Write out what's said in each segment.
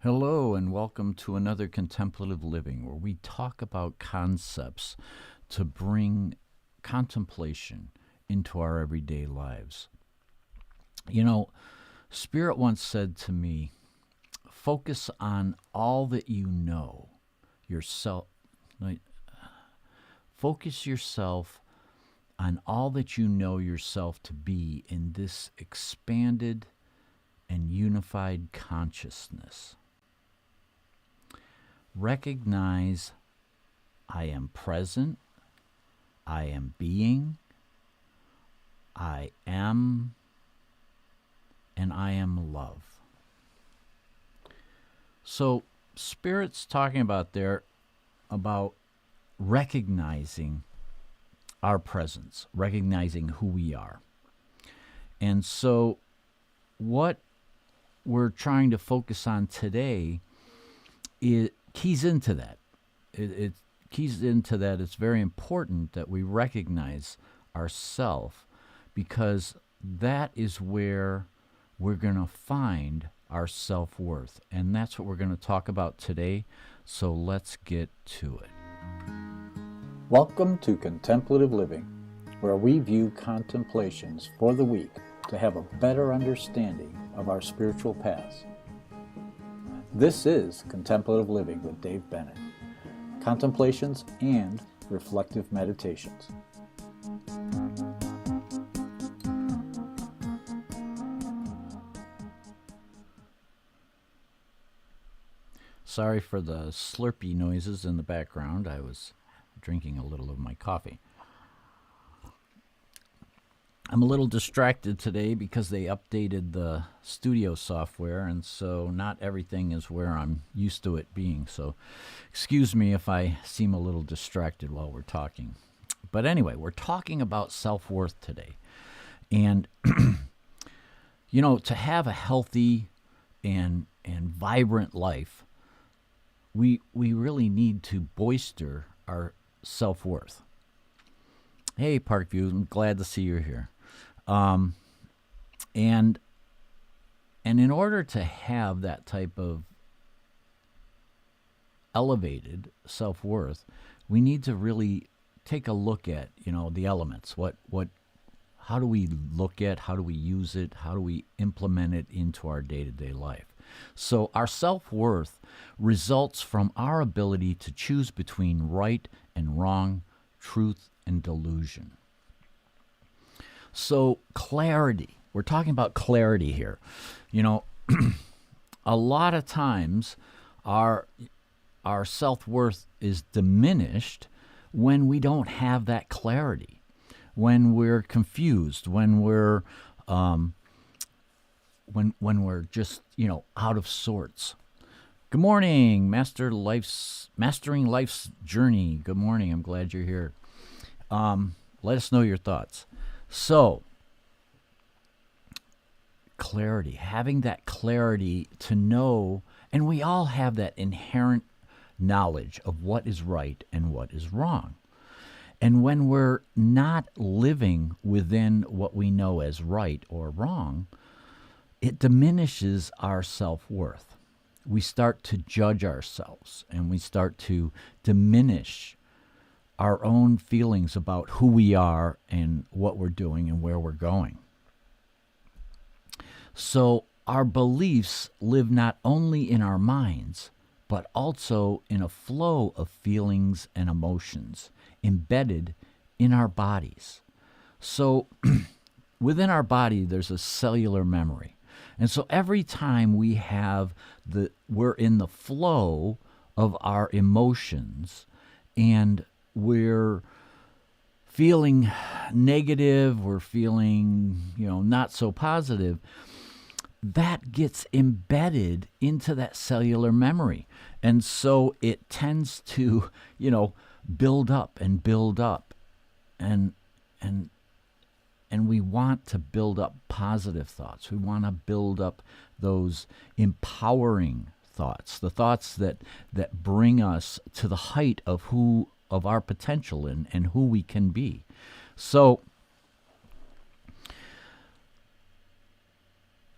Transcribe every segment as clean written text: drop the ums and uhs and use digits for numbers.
Hello, and welcome to another Contemplative Living, where we talk about concepts to bring contemplation into our everyday lives. You know, Spirit once said to me, focus on all that you know yourself. Focus yourself on all that you know yourself to be in this expanded and unified consciousness. Recognize I am present, I am being, I am, and I am love. So, Spirit's talking about recognizing our presence, recognizing who we are. And so, what we're trying to focus on today, it keys into that. It keys into that. It's very important that we recognize ourself, because that is where we're going to find our self-worth. And that's what we're going to talk about today. So let's get to it. Welcome to Contemplative Living, where we view contemplations for the week to have a better understanding of our spiritual paths. This is Contemplative Living with Dave Bennett, contemplations and reflective meditations. Sorry for the slurpy noises in the background. I was drinking a little of my coffee. I'm a little distracted today because they updated the studio software, and so not everything is where I'm used to it being. So excuse me if I seem a little distracted while we're talking. But anyway, we're talking about self-worth today. And, to have a healthy and vibrant life, we really need to bolster our self-worth. Hey, Parkview, I'm glad to see you're here. And in order to have that type of elevated self-worth, we need to really take a look at, the elements. How do we look at, how do we use it, how do we implement it into our day-to-day life? So our self-worth results from our ability to choose between right and wrong, truth and delusion. So clarity, we're talking about clarity here. A lot of times our self-worth is diminished when we don't have that clarity, when we're confused, when we're when we're just, out of sorts. Good morning, Mastering Life's Journey. Good morning. I'm glad you're here. Let us know your thoughts. So, clarity, having that clarity to know, and we all have that inherent knowledge of what is right and what is wrong. And when we're not living within what we know as right or wrong, it diminishes our self-worth. We start to judge ourselves, and we start to diminish our own feelings about who we are and what we're doing and where we're going. So our beliefs live not only in our minds, but also in a flow of feelings and emotions embedded in our bodies. So within our body, there's a cellular memory. And so every time we're in the flow of our emotions, and we're feeling negative, we're feeling, not so positive, that gets embedded into that cellular memory. And so it tends to, build up and build up. And we want to build up positive thoughts. We want to build up those empowering thoughts, the thoughts that bring us to the height of our potential and who we can be. So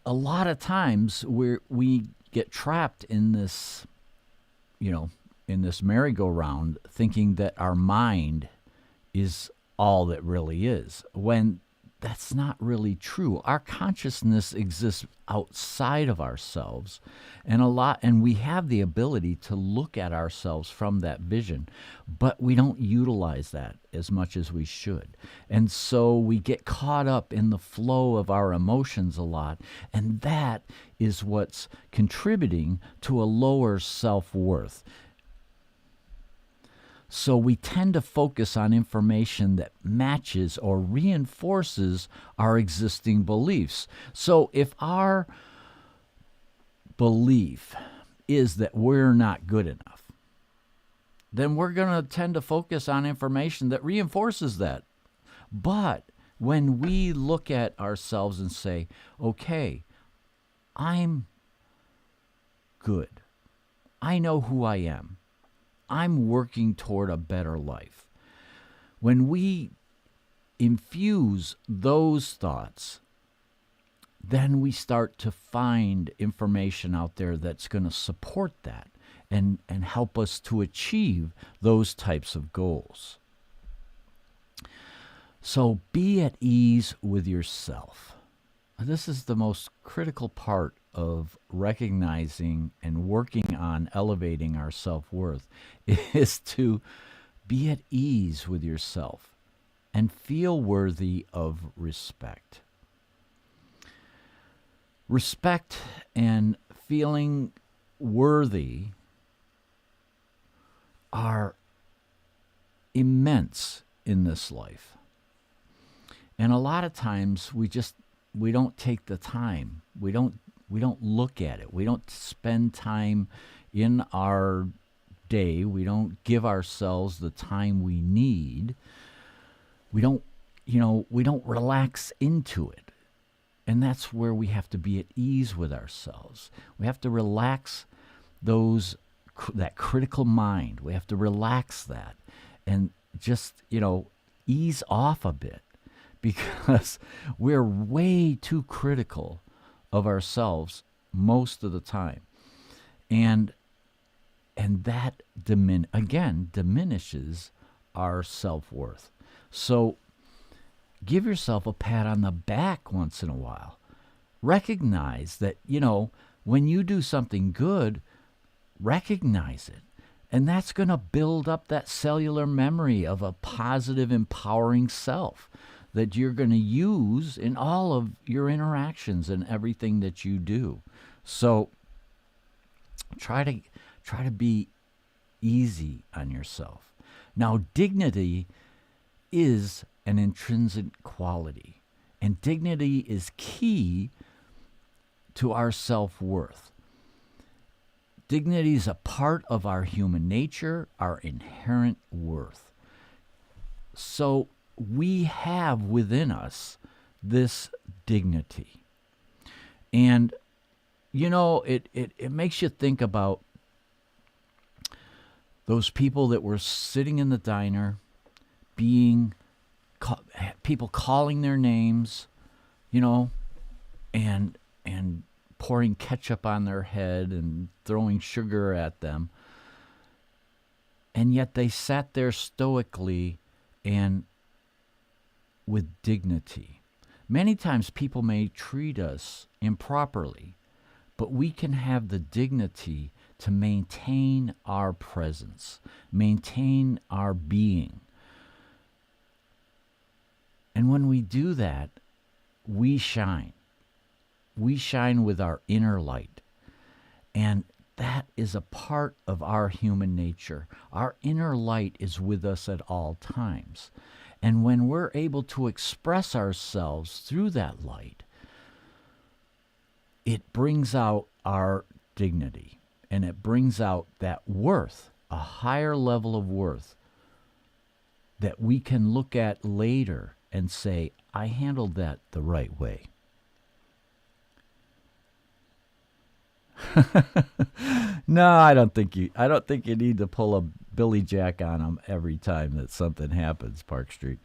a lot of times we get trapped in this, in this merry-go-round, thinking that our mind is all that really is, when that's not really true. Our consciousness exists outside of ourselves, and we have the ability to look at ourselves from that vision, but we don't utilize that as much as we should. And so we get caught up in the flow of our emotions a lot, and that is what's contributing to a lower self-worth. So we tend to focus on information that matches or reinforces our existing beliefs. So if our belief is that we're not good enough, then we're going to tend to focus on information that reinforces that. But when we look at ourselves and say, okay, I'm good. I know who I am. I'm working toward a better life. When we infuse those thoughts, then we start to find information out there that's going to support that and help us to achieve those types of goals. So be at ease with yourself. This is the most critical part of recognizing and working on elevating our self-worth, is to be at ease with yourself and feel worthy of respect. Respect and feeling worthy are immense in this life. And a lot of times we don't take the time. We don't look at it. We don't spend time in our day. We don't give ourselves the time we need. We don't relax into it. And that's where we have to be at ease with ourselves. We have to relax that critical mind. We have to relax that and just, ease off a bit, because we're way too critical of ourselves most of the time. And that diminishes our self-worth. So give yourself a pat on the back once in a while. Recognize that, when you do something good, recognize it. And that's going to build up that cellular memory of a positive, empowering self that you're going to use in all of your interactions and everything that you do. So try to be easy on yourself. Now, dignity is an intrinsic quality, and dignity is key to our self-worth. Dignity is a part of our human nature, our inherent worth. So we have within us this dignity. And, it makes you think about those people that were sitting in the diner, people calling their names, and pouring ketchup on their head and throwing sugar at them. And yet they sat there stoically and with dignity. Many times people may treat us improperly, but we can have the dignity to maintain our presence, maintain our being. And when we do that, we shine. We shine with our inner light. And that is a part of our human nature. Our inner light is with us at all times. And when we're able to express ourselves through that light, it brings out our dignity, and it brings out that worth, a higher level of worth that we can look at later and say, I handled that the right way. No, I don't think you need to pull a Billy Jack on them every time that something happens, Park Street.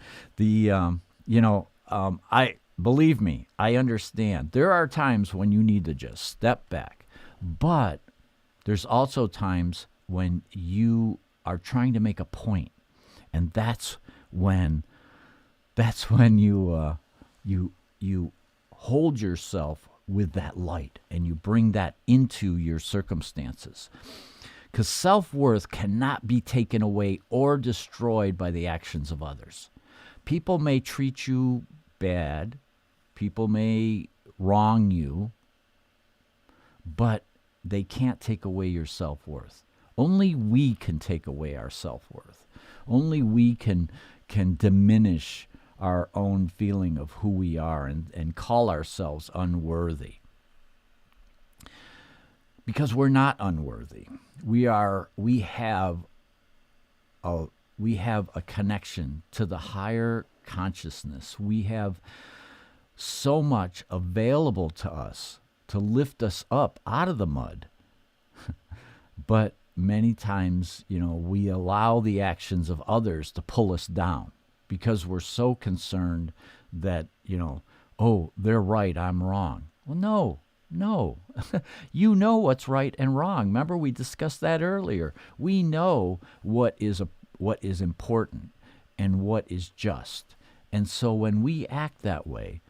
Believe me, I understand. There are times when you need to just step back, But there's also times when you are trying to make a point, and that's when you hold yourself with that light and you bring that into your circumstances. Because self-worth cannot be taken away or destroyed by the actions of others. People may treat you bad, people may wrong you, but they can't take away your self-worth. Only we can take away our self-worth. Only we can diminish our own feeling of who we are and call ourselves unworthy. Because we're not unworthy. We have a connection to the higher consciousness. We have so much available to us to lift us up out of the mud. But many times, we allow the actions of others to pull us down because we're so concerned that, oh, they're right, I'm wrong. Well, no. You know what's right and wrong. Remember, we discussed that earlier. We know what is important and what is just. And so when we act that way,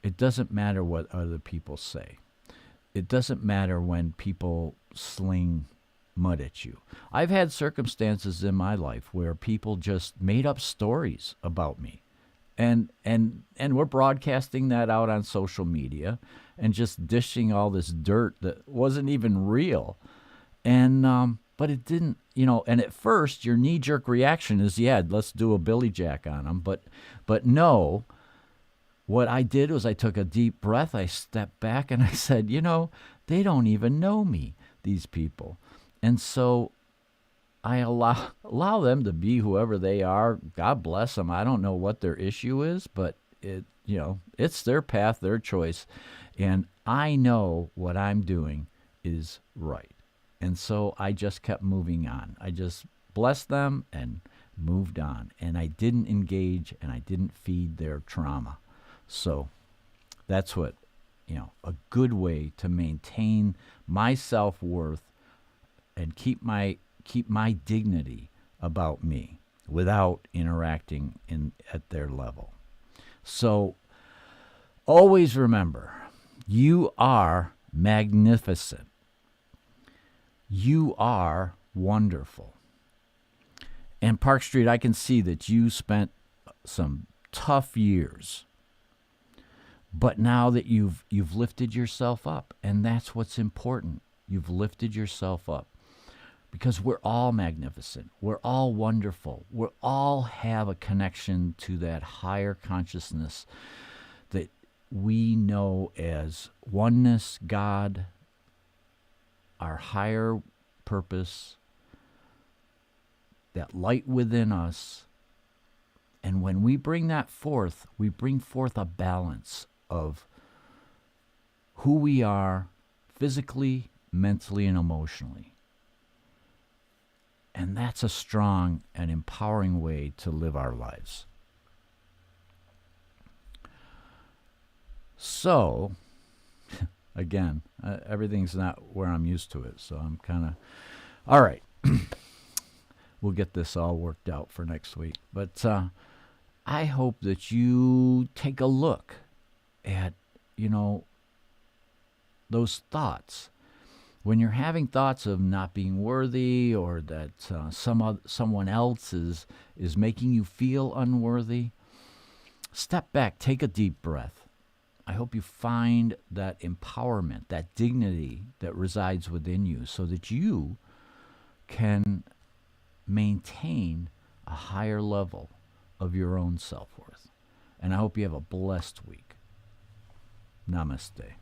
it doesn't matter what other people say. It doesn't matter when people sling mud at you. I've had circumstances in my life where people just made up stories about me. And we're broadcasting that out on social media and just dishing all this dirt that wasn't even real. And but it didn't, and at first your knee-jerk reaction is, yeah, let's do a Billy Jack on them. But no, what I did was I took a deep breath, I stepped back, and I said, they don't even know me, these people. And so I allow them to be whoever they are. God bless them. I don't know what their issue is, but it's their path, their choice. And I know what I'm doing is right. And so I just kept moving on. I just blessed them and moved on. And I didn't engage and I didn't feed their trauma. So that's what, a good way to maintain my self-worth and keep my dignity about me without interacting at their level. So always remember, you are magnificent. You are wonderful. And Park Street, I can see that you spent some tough years. But now that you've lifted yourself up, and that's what's important. You've lifted yourself up. Because we're all magnificent. We're all wonderful. We all have a connection to that higher consciousness that we know as oneness, God, our higher purpose, that light within us. And when we bring that forth, we bring forth a balance of who we are physically, mentally, and emotionally. And that's a strong and empowering way to live our lives. So, again, everything's not where I'm used to it. So I'm kind of, all right. We'll get this all worked out for next week. But I hope that you take a look at, those thoughts. When you're having thoughts of not being worthy or that someone else is making you feel unworthy, step back, take a deep breath. I hope you find that empowerment, that dignity that resides within you so that you can maintain a higher level of your own self-worth. And I hope you have a blessed week. Namaste.